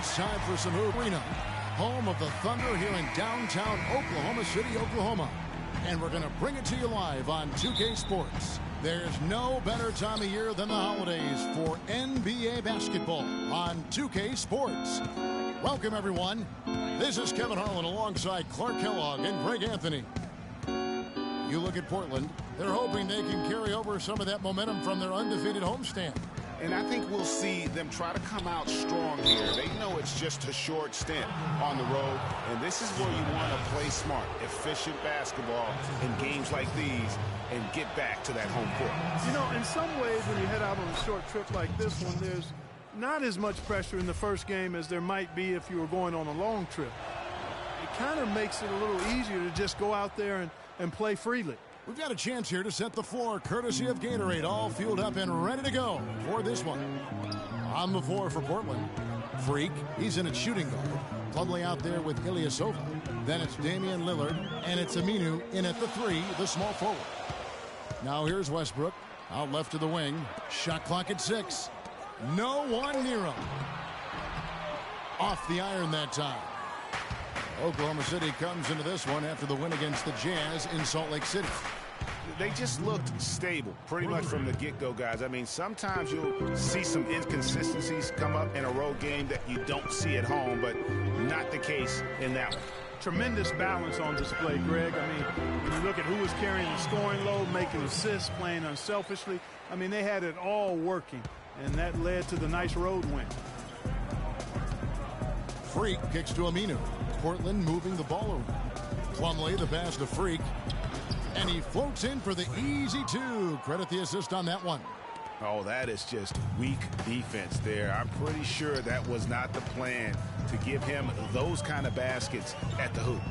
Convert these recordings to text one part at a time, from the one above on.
It's time for some arena, home of the Thunder here in downtown Oklahoma City, Oklahoma. And we're going to bring it to you live on 2K Sports. There's no better time of year than the holidays for NBA basketball on 2K Sports. Welcome, everyone. This is Kevin Harlan alongside Clark Kellogg and Greg Anthony. You look at Portland, they're hoping they can carry over some of that momentum from their undefeated homestand. And I think we'll see them try to come out strong here. They know it's just a short stint on the road, and this is where you want to play smart, efficient basketball in games like these and get back to that home court. You know, in some ways, when you head out on a short trip like this one, there's not as much pressure in the first game as there might be if you were going on a long trip. It kind of makes it a little easier to just go out there and play freely. We've got a chance here to set the floor, courtesy of Gatorade, all fueled up and ready to go for this one. On the floor for Portland, Freak, he's in at shooting guard. Plumlee out there with Ilyasova. Then it's Damian Lillard, and it's Aminu in at the three, the small forward. Now here's Westbrook, out left to the wing. Shot clock at 6. No one near him. Off the iron that time. Oklahoma City comes into this one after the win against the Jazz in Salt Lake City. They just looked stable pretty much from the get-go, guys. I mean, sometimes you'll see some inconsistencies come up in a road game that you don't see at home, but not the case in that one. Tremendous balance on display, Greg. I mean, when you look at who was carrying the scoring load, making assists, playing unselfishly, I mean, they had it all working, and that led to the nice road win. Freak kicks to Aminu. Portland moving the ball around. Plumlee, the pass to Freak. And he floats in for the easy two. Credit the assist on that one. Oh, that is just weak defense there. I'm pretty sure that was not the plan to give him those kind of baskets at the hoop.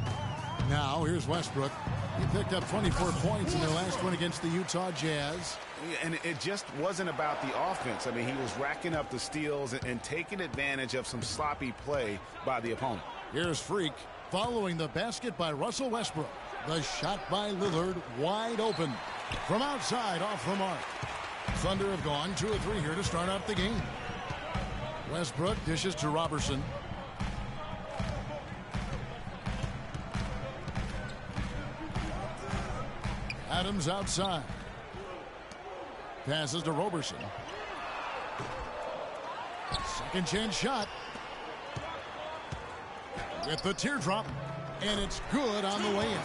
Now, here's Westbrook. He picked up 24 points in their last win against the Utah Jazz. And it just wasn't about the offense. I mean, he was racking up the steals and taking advantage of some sloppy play by the opponent. Here's Freak following the basket by Russell Westbrook. The shot by Lillard wide open from outside off the mark. Thunder have gone 2 of 3 here to start out the game. Westbrook dishes to Robertson. Adams outside. Passes to Robertson. Second chance shot. With the teardrop, and it's good on the way in.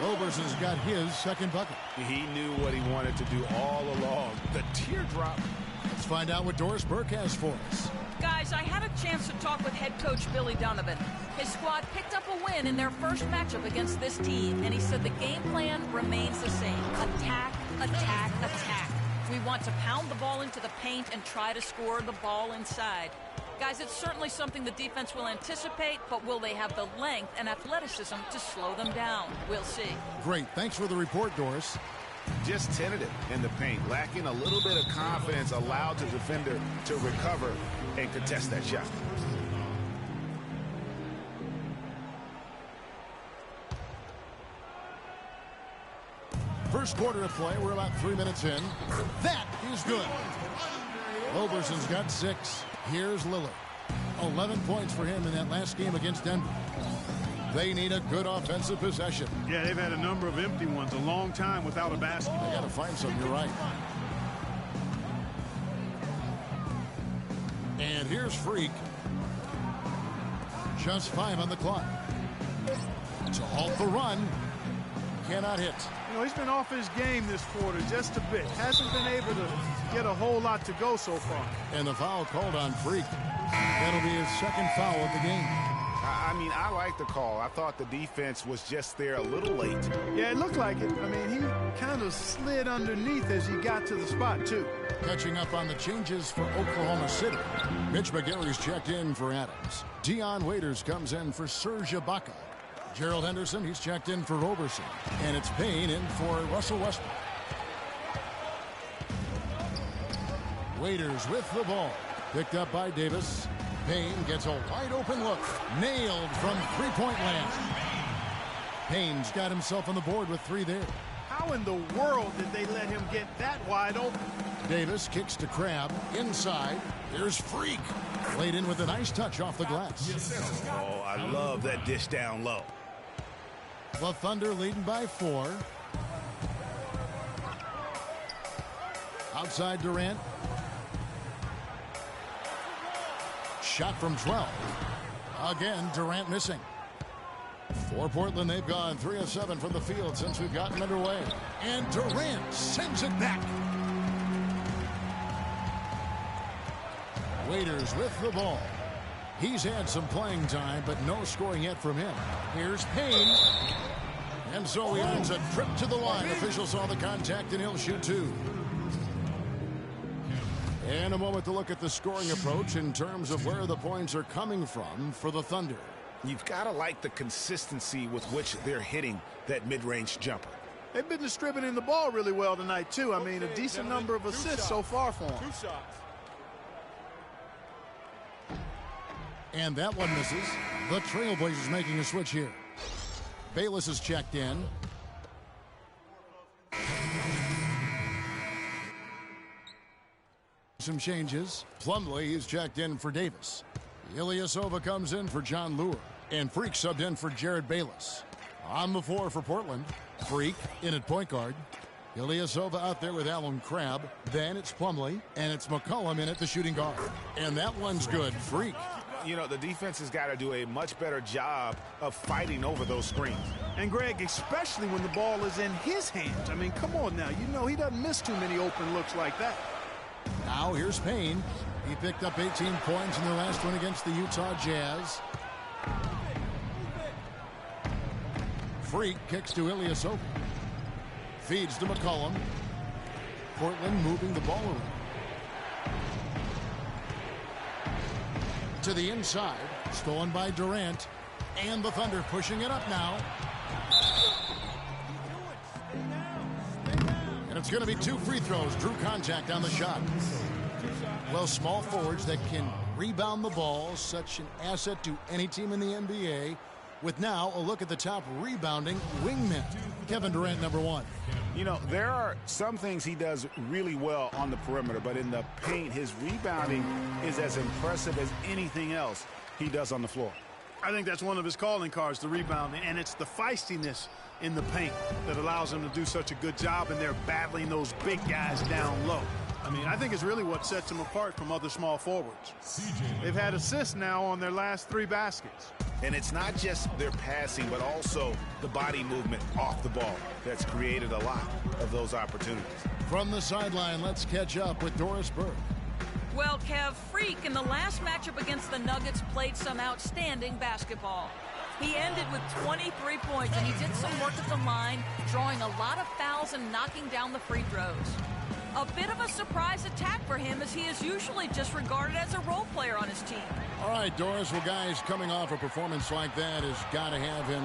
Roberson's got his second bucket. He knew what he wanted to do all along. The teardrop. Let's find out what Doris Burke has for us. Guys, I had a chance to talk with head coach Billy Donovan. His squad picked up a win in their first matchup against this team, and he said the game plan remains the same. Attack, attack, attack. We want to pound the ball into the paint and try to score the ball inside. Guys, it's certainly something the defense will anticipate, but will they have the length and athleticism to slow them down? We'll see. Great. Thanks for the report, Doris. Just tentative in the paint, lacking a little bit of confidence, allowed the defender to recover and contest that shot. First quarter of play. We're about 3 minutes in. That is good. Roberson's got 6. Here's Lillard. 11 points for him in that last game against Denver. They need a good offensive possession. Yeah, they've had a number of empty ones, a long time without a basket. They got to find some, you're right. And here's Freak. Just 5 on the clock. To halt the run. Cannot hit. You know, he's been off his game this quarter just a bit. Hasn't been able to get a whole lot to go so far. And the foul called on Freak. That'll be his second foul of the game. I mean, I like the call. I thought the defense was just there a little late. Yeah, it looked like it. I mean, he kind of slid underneath as he got to the spot, too. Catching up on the changes for Oklahoma City. Mitch McGarry's checked in for Adams. Dion Waiters comes in for Serge Ibaka. Gerald Henderson, he's checked in for Roberson. And it's Payne in for Russell Westbrook. Waiters with the ball. Picked up by Davis. Payne gets a wide open look. Nailed from three-point land. Payne's got himself on the board with 3 there. How How in the world did they let him get that wide open? Davis kicks to Crab. Inside. Here's Freak. Laid in with a nice touch off the glass. Oh, I love that dish down low. The Thunder leading by 4. Outside Durant. Shot from 12. Again, Durant missing. For Portland, they've gone 3 of 7 from the field since we've gotten underway. And Durant sends it back. Waiters with the ball. He's had some playing time, but no scoring yet from him. Here's Payne. And so he earns a trip to the line. Officials saw the contact, and he'll shoot 2. And a moment to look at the scoring approach in terms of where the points are coming from for the Thunder. You've got to like the consistency with which they're hitting that mid-range jumper. They've been distributing the ball really well tonight, too. I mean, a decent number of assists so far for them. 2 shots. And that one misses. The Trailblazers making a switch here. Bayless is checked in. Some changes. Plumlee is checked in for Davis. Ilyasova comes in for John Lure. And Freak subbed in for Jared Bayless. On the floor for Portland. Freak in at point guard. Ilyasova out there with Alan Crabb. Then it's Plumlee. And it's McCollum in at the shooting guard. And that one's good. Freak. You know, the defense has got to do a much better job of fighting over those screens. And, Greg, especially when the ball is in his hands. I mean, come on now. You know he doesn't miss too many open looks like that. Now here's Payne. He picked up 18 points in their last one against the Utah Jazz. Freak kicks to Ilyasova. Feeds to McCollum. Portland moving the ball around. To the inside. Stolen by Durant. And the Thunder pushing it up now. And it's going to be 2 free throws. Drew contact on the shot. Well, small forwards that can rebound the ball, such an asset to any team in the NBA. With now a look at the top rebounding wingmen. Kevin Durant, number 1. You know, there are some things he does really well on the perimeter, but in the paint, his rebounding is as impressive as anything else he does on the floor. I think that's one of his calling cards, the rebounding, and it's the feistiness in the paint that allows him to do such a good job, and they're battling those big guys down low. I mean, I think it's really what sets him apart from other small forwards. They've had assists now on their last 3 baskets. And it's not just their passing, but also the body movement off the ball that's created a lot of those opportunities. From the sideline, let's catch up with Doris Burke. Well, Kev, Freak in the last matchup against the Nuggets played some outstanding basketball. He ended with 23 points, and he did some work at the line, drawing a lot of fouls and knocking down the free throws. A bit of a surprise attack for him, as he is usually just regarded as a role player on his team. All right, Doris, well, guys, coming off a performance like that has got to have him.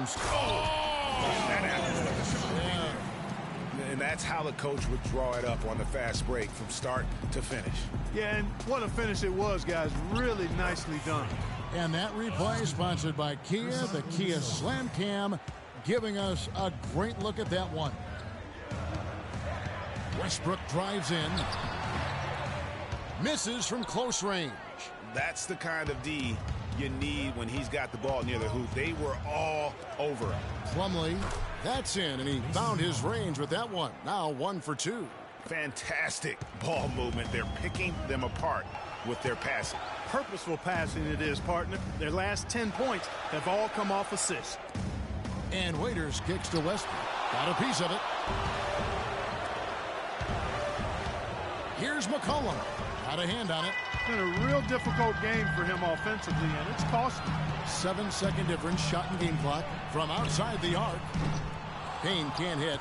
Yeah. And that's how the coach would draw it up on the fast break from start to finish. Yeah, and what a finish it was, guys. Really nicely done. And that replay sponsored by Kia, the Kia Slam Cam, giving us a great look at that one. Westbrook drives in. Misses from close range. That's the kind of D you need when he's got the ball near the hoop. They were all over him. Plumlee, that's in, and he found his range with that one. Now 1 for 2. Fantastic ball movement. They're picking them apart with their passing. Purposeful passing it is, partner. Their last 10 points have all come off assists. And Waiters kicks to Westbrook. Got a piece of it. Here's McCollum. Got a hand on it. It's been a real difficult game for him offensively, and it's cost him. 7-second difference, shot and game clock from outside the arc. Payne can't hit.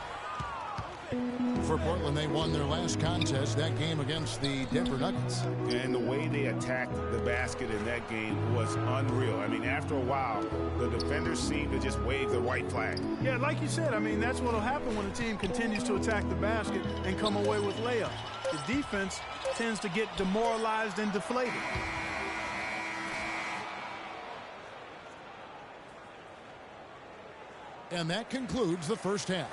For Portland, they won their last contest, that game against the Denver Nuggets. And the way they attacked the basket in that game was unreal. I mean, after a while, the defenders seemed to just wave the white flag. Yeah, like you said, I mean, that's what will happen when a team continues to attack the basket and come away with layups. The defense tends to get demoralized and deflated. And that concludes the first half.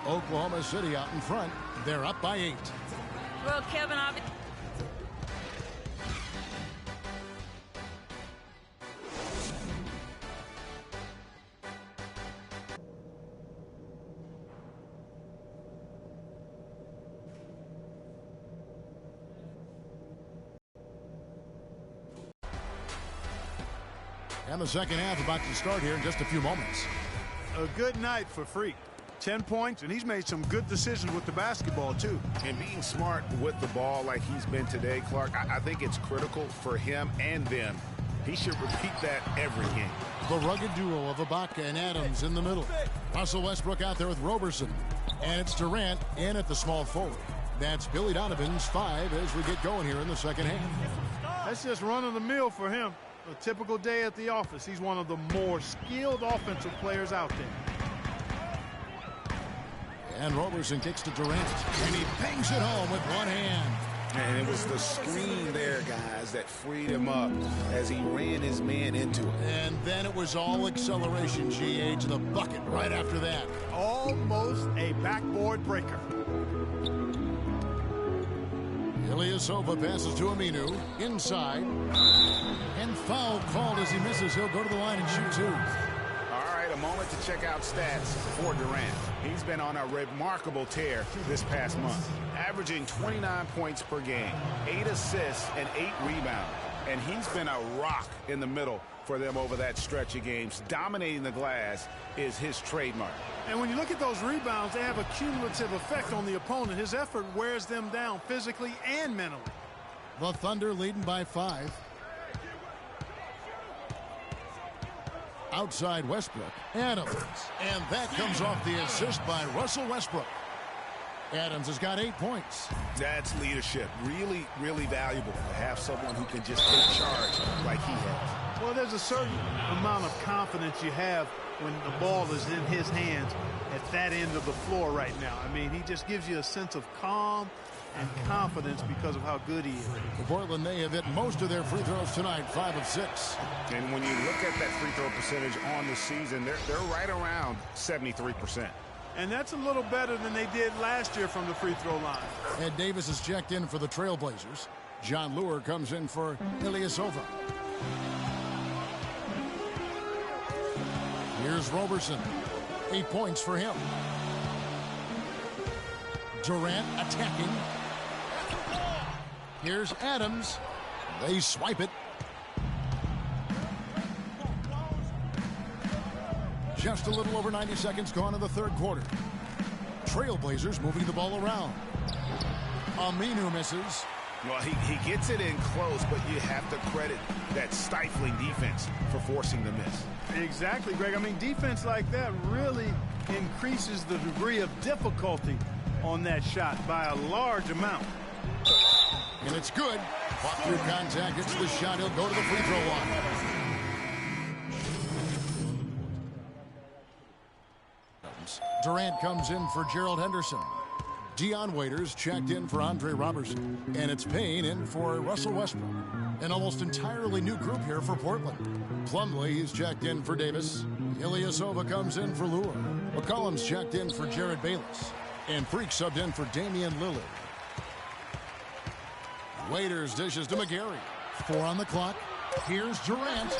Oklahoma City out in front. They're up by 8. Well, Kevin, And the second half about to start here in just a few moments. A good night for Freak. 10 points, and he's made some good decisions with the basketball, too. And being smart with the ball like he's been today, Clark, I think it's critical for him and them. He should repeat that every game. The rugged duo of Ibaka and Adams in the middle. Russell Westbrook out there with Roberson. And it's Durant in at the small forward. That's Billy Donovan's 5 as we get going here in the second half. That's just run-of-the-mill for him. A typical day at the office. He's one of the more skilled offensive players out there. And Roberson kicks to Durant. And he bangs it home with one hand. And it was the screen there, guys, that freed him up as he ran his man into it. And then it was all acceleration, GA, to the bucket right after that. Almost a backboard breaker. Ilyasova passes to Aminu. Inside. And foul called as he misses. He'll go to the line and shoot 2. All right, a moment to check out stats for Durant. He's been on a remarkable tear this past month, averaging 29 points per game, 8 assists, and 8 rebounds. And he's been a rock in the middle for them over that stretch of games. Dominating the glass is his trademark. And when you look at those rebounds, they have a cumulative effect on the opponent. His effort wears them down physically and mentally. The Thunder leading by 5. Outside Westbrook. Adams. And that comes off the assist by Russell Westbrook. Adams has got 8 points. That's leadership. Really, really valuable to have someone who can just take charge like he has. Well, there's a certain amount of confidence you have when the ball is in his hands at that end of the floor right now. I mean, he just gives you a sense of calm and confidence because of how good he is. For Portland, they have hit most of their free throws tonight, 5 of 6. And when you look at that free throw percentage on the season, they're right around 73%. And that's a little better than they did last year from the free throw line. Ed Davis is checked in for the Trailblazers. John Lure comes in for Ilyasova. Here's Roberson. 8 points for him. Durant attacking. Here's Adams. They swipe it. Just a little over 90 seconds gone in the third quarter. Trailblazers moving the ball around. Aminu misses. Well, he gets it in close, but you have to credit that stifling defense for forcing the miss. Exactly, Greg. I mean, defense like that really increases the degree of difficulty on that shot by a large amount. And it's good. Fought through contact, gets the shot. He'll go to the free throw line. Durant comes in for Gerald Henderson. Dion Waiters checked in for Andre Robertson. And it's Payne in for Russell Westbrook. An almost entirely new group here for Portland. Plumlee is checked in for Davis. Ilyasova comes in for Lure. McCollum's checked in for Jared Bayless. And Freak subbed in for Damian Lillard. Waiters dishes to McGarry. 4 on the clock. Here's Durant.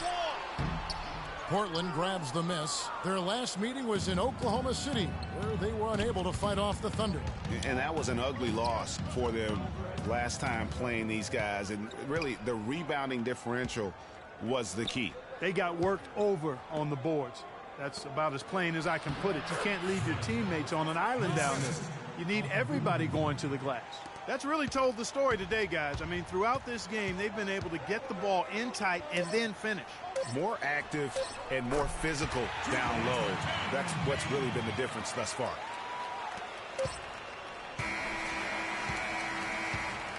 Portland grabs the miss. Their last meeting was in Oklahoma City, where they were unable to fight off the Thunder. And that was an ugly loss for them last time playing these guys. And really, the rebounding differential was the key. They got worked over on the boards. That's about as plain as I can put it. You can't leave your teammates on an island down there. You need everybody going to the glass. That's really told the story today, guys. I mean, throughout this game, they've been able to get the ball in tight and then finish. More active and more physical down low. That's what's really been the difference thus far.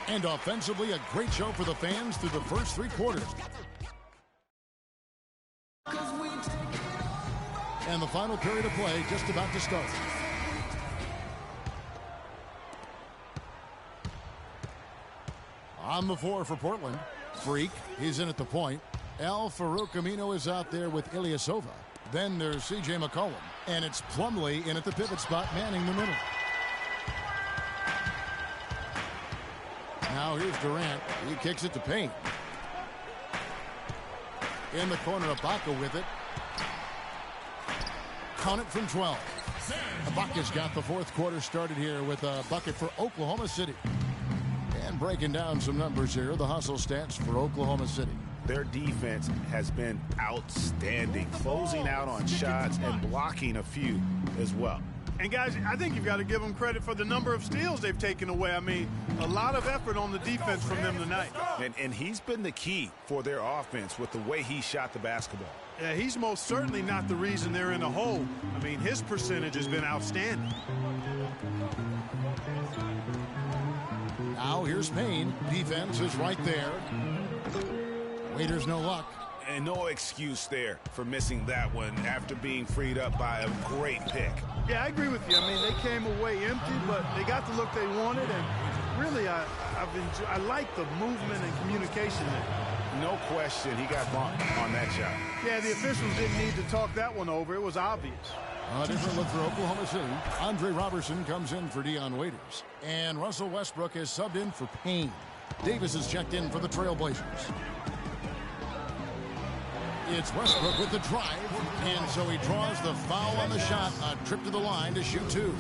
And offensively, a great show for the fans through the first 3 quarters. And the final period of play just about to start. On the floor for Portland, Freak, he's in at the point. Al Farouk Amino is out there with Ilyasova. Then there's C.J. McCollum. And it's Plumlee in at the pivot spot, manning the middle. Now here's Durant. He kicks it to Payne. In the corner, Ibaka with it. Count it from 12. Ibaka's got the fourth quarter started here with a bucket for Oklahoma City. And breaking down some numbers here, the hustle stats for Oklahoma City. Their defense has been outstanding, closing out on shots and blocking a few as well. And guys, I think you've got to give them credit for the number of steals they've taken away. I mean, a lot of effort on the defense from them tonight. And he's been the key for their offense with the way he shot the basketball. Yeah, he's most certainly not the reason they're in the hole. I mean, his percentage has been outstanding. Now here's Payne. Defense is right there. Waiters no luck. And no excuse there for missing that one after being freed up by a great pick. Yeah, I agree with you. I mean, they came away empty, but they got the look they wanted, and really, I like the movement and communication there. No question, he got bumped on that shot. Yeah, the officials didn't need to talk that one over. It was obvious. A different look for Oklahoma City. Andre Robertson comes in for Dion Waiters. And Russell Westbrook is subbed in for Payne. Davis is checked in for the Trailblazers. It's Westbrook with the drive, and so he draws the foul on the shot. A trip to the line to shoot two.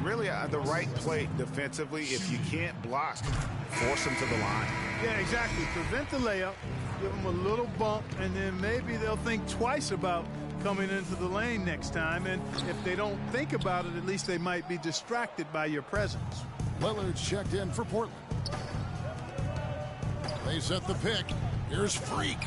Really, the right play defensively. If you can't block, force him to the line. Yeah, exactly. Prevent the layup, give them a little bump, and then maybe they'll think twice about coming into the lane next time. And if they don't think about it, at least they might be distracted by your presence. Lillard's checked in for Portland. They set the pick. Here's Freak.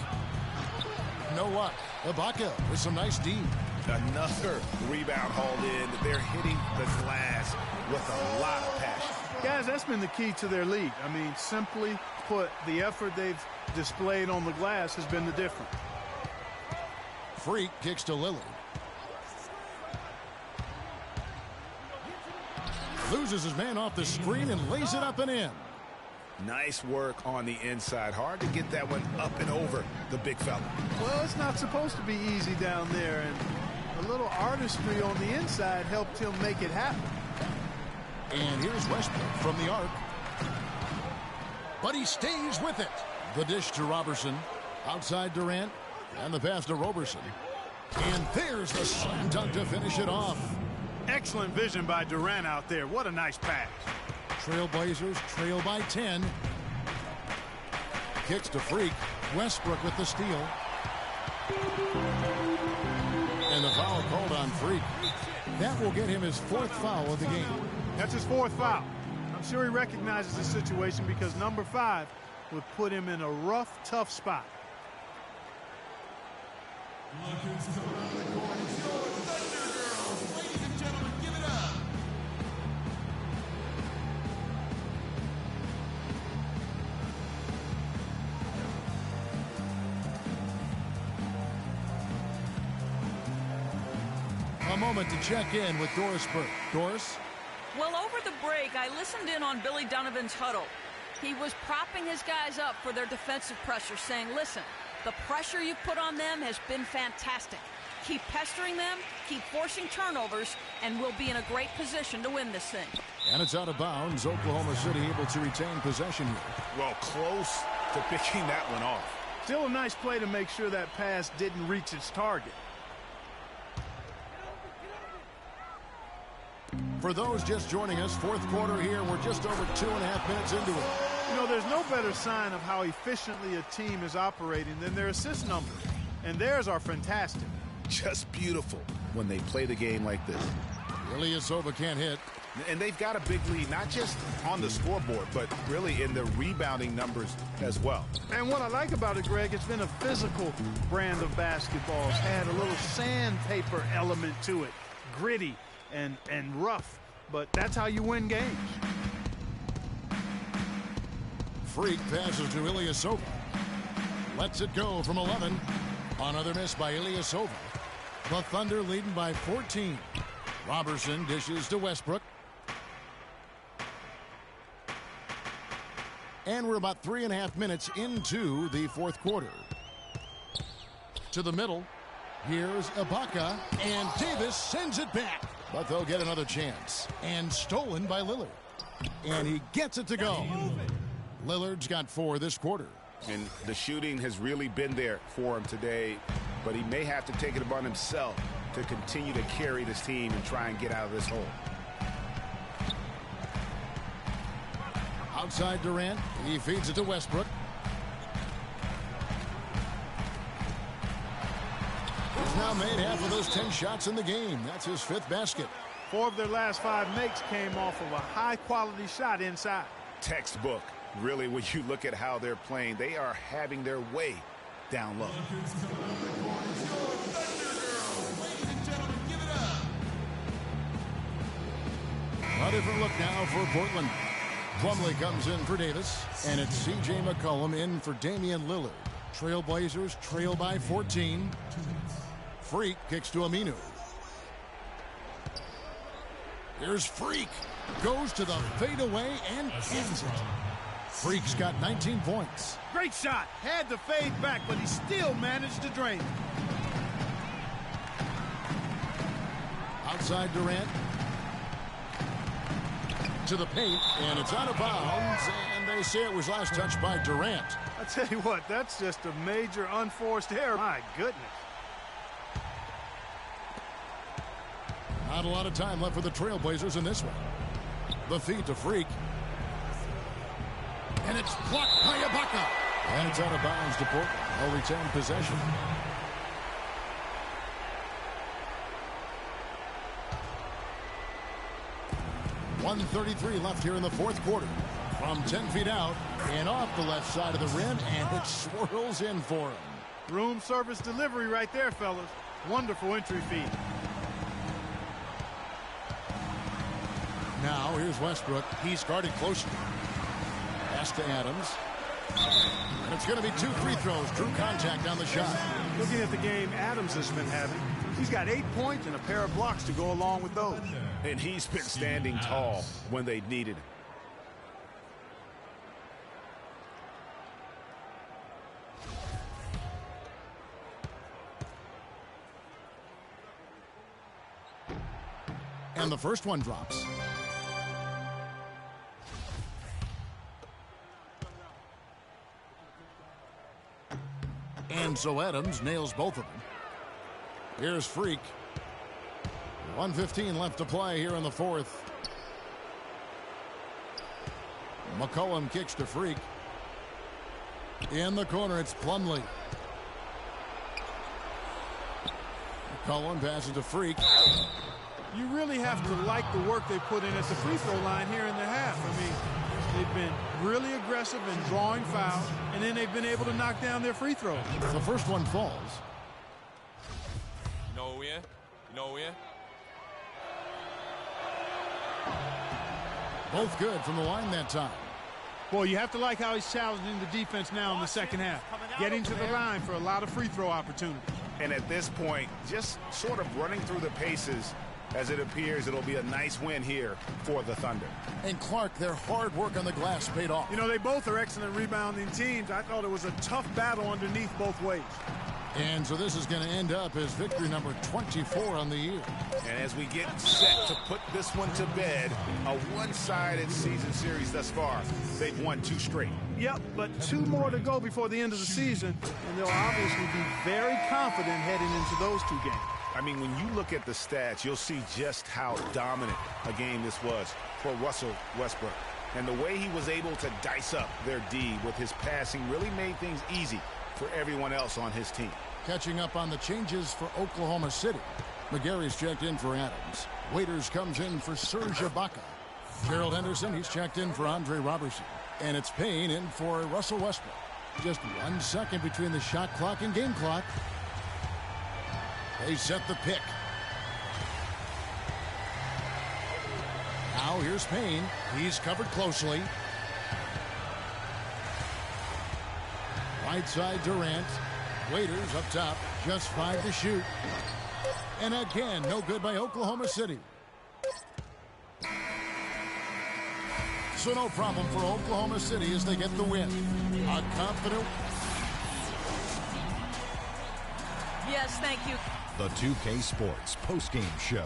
No luck. Ibaka with some nice D. Another rebound hauled in. They're hitting the glass with a lot of passion. Guys, that's been the key to their lead. I mean, simply put, the effort they've displayed on the glass has been the difference. Freak kicks to Lillard. Loses his man off the screen and lays it up and in. Nice work on the inside. Hard to get that one up and over the big fella. Well, it's not supposed to be easy down there, and a little artistry on the inside helped him make it happen. And here's Westbrook from the arc. But he stays with it. The dish to Robertson. Outside Durant. And the pass to Robertson. And there's the slam dunk to finish it off. Excellent vision by Durant out there. What a nice pass. Trailblazers trail by 10. Kicks to Freak. Westbrook with the steal. And the foul called on Freak. That will get him his fourth foul of the game. That's his fourth foul. I'm sure he recognizes the situation because number 5 would put him in a rough, tough spot. Ladies and gentlemen, give it up. A moment to check in with Doris Burke. Doris? Well, over the break, I listened in on Billy Donovan's huddle. He was propping his guys up for their defensive pressure, saying, listen, the pressure you put on them has been fantastic. Keep pestering them, keep forcing turnovers, and we'll be in a great position to win this thing. And it's out of bounds. Oklahoma City able to retain possession here. Well, close to picking that one off. Still a nice play to make sure that pass didn't reach its target. For those just joining us, fourth quarter here. We're just over 2.5 minutes into it. You know, there's no better sign of how efficiently a team is operating than their assist numbers. And theirs are fantastic. Just beautiful when they play the game like this. Ilyasova can't hit. And they've got a big lead, not just on the scoreboard, but really in the rebounding numbers as well. And what I like about it, Greg, it's been a physical brand of basketball. It's had a little sandpaper element to it. Gritty and rough. But that's how you win games. Freak passes to Ilyasova. Lets it go from 11. Another miss by Ilyasova. The Thunder leading by 14. Robertson dishes to Westbrook. And we're about 3.5 minutes into the fourth quarter. To the middle. Here's Ibaka, and Davis sends it back. But they'll get another chance. And stolen by Lillard. And he gets it to go. Lillard's got 4 this quarter. And the shooting has really been there for him today, but he may have to take it upon himself to continue to carry this team and try and get out of this hole. Outside Durant, he feeds it to Westbrook. He's now made half of those 10 shots in the game. That's his 5th basket. 4 of their last 5 makes came off of a high-quality shot inside. Textbook. Really, when you look at how they're playing, they are having their way down low. A different look now for Portland. Plumlee comes in for Davis, and it's C.J. McCollum in for Damian Lillard. Trailblazers trail by 14. Freak kicks to Aminu. Here's Freak. Goes to the fadeaway and ends it. Freak's got 19 points. Great shot. Had to fade back, but he still managed to drain it. Outside Durant. To the paint, and it's out of bounds, and they say it was last touched by Durant. I tell you what, that's just a major unforced error. My goodness. Not a lot of time left for the Trailblazers in this one. The feed to Freak. And it's blocked by Ibaka. And it's out of bounds to Portland. They'll retain possession. .133 left here in the 4th quarter. From 10 feet out and off the left side of the rim, and it swirls in for him. Room service delivery right there, fellas. Wonderful entry feed. Now here's Westbrook. He's guarded closely. Pass to Adams. And it's going to be 2 free throws. Drew contact on the shot. Looking at the game Adams has been having, he's got 8 points and a pair of blocks to go along with those. And he's been standing tall when they needed him. And the first one drops. And so Adams nails both of them. Here's Freak. 1:15 left to play here in the 4th. McCollum kicks to Freak. In the corner, it's Plumlee. McCollum passes to Freak. You really have to like the work they put in at the free throw line here in the half. I mean, they've been really aggressive in drawing fouls, and then they've been able to knock down their free throws. The first one falls. Both good from the line that time. Boy, you have to like how he's challenging the defense now in the second half. Getting to the line for a lot of free throw opportunities. And at this point, just sort of running through the paces, as it appears it'll be a nice win here for the Thunder. And Clark, their hard work on the glass paid off. You know, they both are excellent rebounding teams. I thought it was a tough battle underneath both ways. And so this is going to end up as victory number 24 on the year. And as we get set to put this one to bed, a one-sided season series thus far. They've won 2 straight. Yep, but 2 more to go before the end of the season, and they'll obviously be very confident heading into those 2 games. I mean, when you look at the stats, you'll see just how dominant a game this was for Russell Westbrook. And the way he was able to dice up their D with his passing really made things easy for everyone else on his team. Catching up on the changes for Oklahoma City. McGarry's checked in for Adams. Waiters comes in for Serge Ibaka. Gerald Henderson, he's checked in for Andre Robertson. And it's Payne in for Russell Westbrook. Just 1 second between the shot clock and game clock. They set the pick. Now here's Payne. He's covered closely. Right side Durant. Waiters up top. Just 5 to shoot. And again, no good by Oklahoma City. So no problem for Oklahoma City as they get the win. A confident. Yes, Yes, thank you. The 2K Sports postgame show.